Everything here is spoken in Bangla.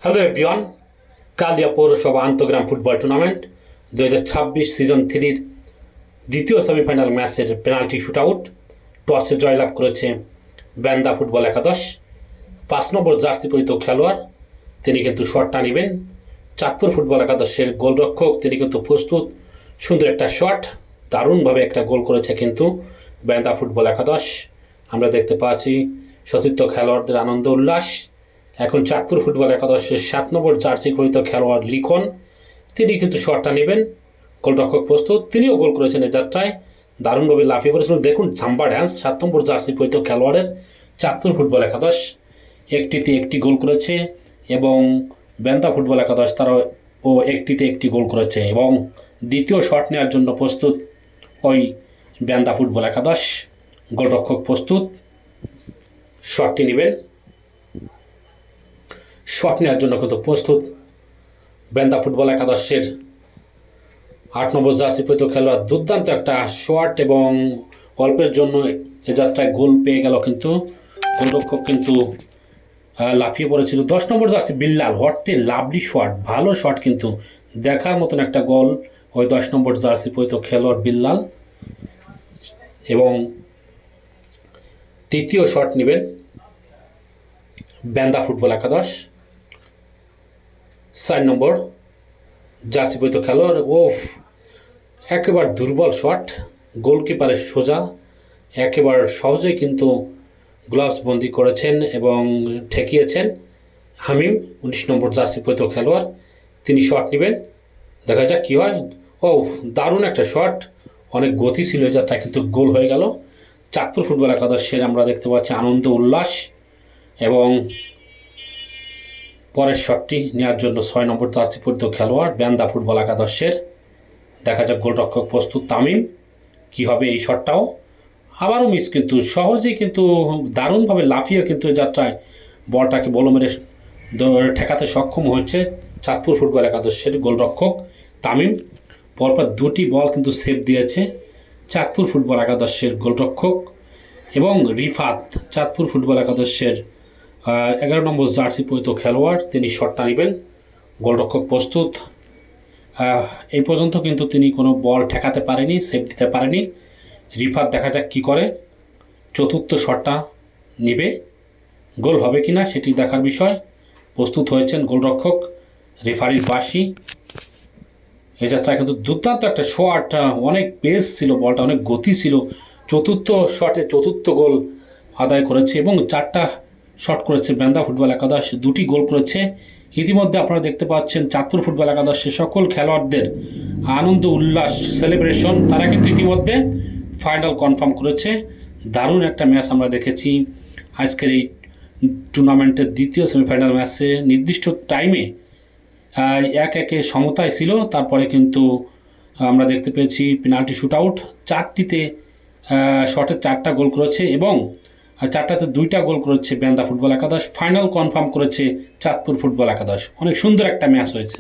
হ্যালো এভরিওয়ান, কালিয়া পৌরসভা আন্তঃগ্রাম ফুটবল টুর্নামেন্ট 2026 সিজন 3-র দ্বিতীয় সেমিফাইনাল ম্যাচের পেনাল্টি শুটআউট। টসে জয়লাভ করেছে ব্যান্দা ফুটবল একাদশ। 5 নম্বর জার্সি পরিহিত খেলোয়াড় তিনি কিন্তু শটটা নেবেন। চাঁদপুর ফুটবল একাদশের গোলরক্ষক তিনি কিন্তু প্রস্তুত। সুন্দর একটা শট, দারুণভাবে একটা গোল করেছে কিন্তু ব্যান্দা ফুটবল একাদশ। আমরা দেখতে পাচ্ছি সতীর্থ খেলোয়াড়দের আনন্দ উল্লাস। এখন চাঁদপুর ফুটবল একাদশের 7 নম্বর জার্সি পরিহিত খেলোয়াড় লিখন তিনি কিন্তু শটটা নেবেন। গোলরক্ষক প্রস্তুত, তিনিও গোল করেছেন এই যাত্রায়, দারুণভাবে লাফিয়ে পড়েছিলেন। দেখুন ঝাম্বা ড্যান্স 7 নম্বর জার্সি পরিহিত খেলোয়াড়ের চাঁদপুর ফুটবল একাদশ একটিতে একটি গোল করেছে এবং ব্যান্দা ফুটবল একাদশ তারাও একটিতে একটি গোল করেছে এবং দ্বিতীয় শট নেওয়ার জন্য প্রস্তুত ওই ব্যান্দা ফুটবল একাদশ। গোলরক্ষক প্রস্তুত, শটটি নেবেন। শট নেওয়ার জন্য কিন্তু প্রস্তুত ব্যান্দা ফুটবল একাদশের 8 নম্বর জার্সি পরিহিত খেলোয়াড়। দুর্দান্ত একটা শট এবং অল্পের জন্য এ যাত্রায় গোল পেয়ে গেল, কিন্তু গোলরক্ষক কিন্তু লাফিয়ে পড়েছিল। 10 নম্বর জার্সি বিল্লাল, হটটি লাভলি শট, ভালো শট, কিন্তু দেখার মতন একটা গোল ওই 10 নম্বর জার্সি পরিহিত খেলোয়াড় বিল্লাল। এবং তৃতীয় শট নেবেন ব্যান্দা ফুটবল একাদশ 4 নম্বর জার্সি পরিহিত খেলোয়াড়। একেবারে দুর্বল শট, গোলকিপারের সোজা, একেবারে সহজেই কিন্তু গ্লাভস বন্দি করেছেন এবং ঠেকিয়েছেন হামিম 19 নম্বর জার্সি পরিহিত খেলোয়াড়। তিনি শট নেবেন, দেখা যাক কী হয়। দারুণ একটা শট, অনেক গতি ছিল যাত্রা, কিন্তু গোল হয়ে গেল। চাঁদপুর ফুটবল একাদশের আমরা দেখতে পাচ্ছি আনন্দ উল্লাস এবং পরের শটটি নেওয়ার জন্য 6 নম্বর জার্সি পরিহিত খেলোয়াড় ব্যান্দা ফুটবল একাদশের। দেখা যাক গোলরক্ষক প্রস্তুত তামিম, কী হবে এই শটটাও। আবারও মিস, কিন্তু সহজেই কিন্তু দারুণভাবে লাফিয়ে কিন্তু যাত্রায় বলটাকে বল মেরে ঠেকাতে সক্ষম হয়েছে চাঁদপুর ফুটবল একাদশের গোলরক্ষক তামিম। পরপর দুটি বল কিন্তু সেভ দিয়েছে চাঁদপুর ফুটবল একাদশের গোলরক্ষক। এবং রিফাত চাঁদপুর ফুটবল একাদশের 11 নম্বর জার্সি পরিহিত খেলোয়াড়, তিনি শটটা নেবেন। গোলরক্ষক প্রস্তুত। এই পর্যন্ত কিন্তু তিনি কোনো বল ঠেকাতে পারেনি, সেভ দিতে পারেনি। রিফাত দেখা যাক কী করে, চতুর্থ শটটা নেবে, গোল হবে কি না সেটি দেখার বিষয়। প্রস্তুত হয়েছেন গোলরক্ষক, রেফারির বাঁশি। এই যাত্রায় কিন্তু দুর্দান্ত একটা শট, অনেক পেস ছিল বলটা, অনেক গতি ছিল। চতুর্থ শটে চতুর্থ গোল আদায় করেছে এবং 4টা শট করেছে ব্যান্দা ফুটবল একাদশ, 2টি গোল করেছে। ইতিমধ্যে আপনারা দেখতে পাচ্ছেন চাঁদপুর ফুটবল একাদশের সকল খেলোয়াড়দের আনন্দ উল্লাস সেলিব্রেশন, তারা কিন্তু ইতিমধ্যে ফাইনাল কনফার্ম করেছে। দারুণ একটা ম্যাচ আমরা দেখেছি আজকের এই টুর্নামেন্টের দ্বিতীয় সেমিফাইনাল ম্যাচে। নির্দিষ্ট টাইমে 1-1 সমতায় ছিল, তারপরে কিন্তু আমরা দেখতে পেয়েছি পেনাল্টি শুটআউট। 4টিতে শটে 4টা গোল করেছে এবং 4টাতে 2টা গোল করেছে ব্যান্দা ফুটবল একাদশ। ফাইনাল কনফার্ম করেছে চাঁদপুর ফুটবল একাদশ। অনেক সুন্দর একটা ম্যাচ হয়েছে।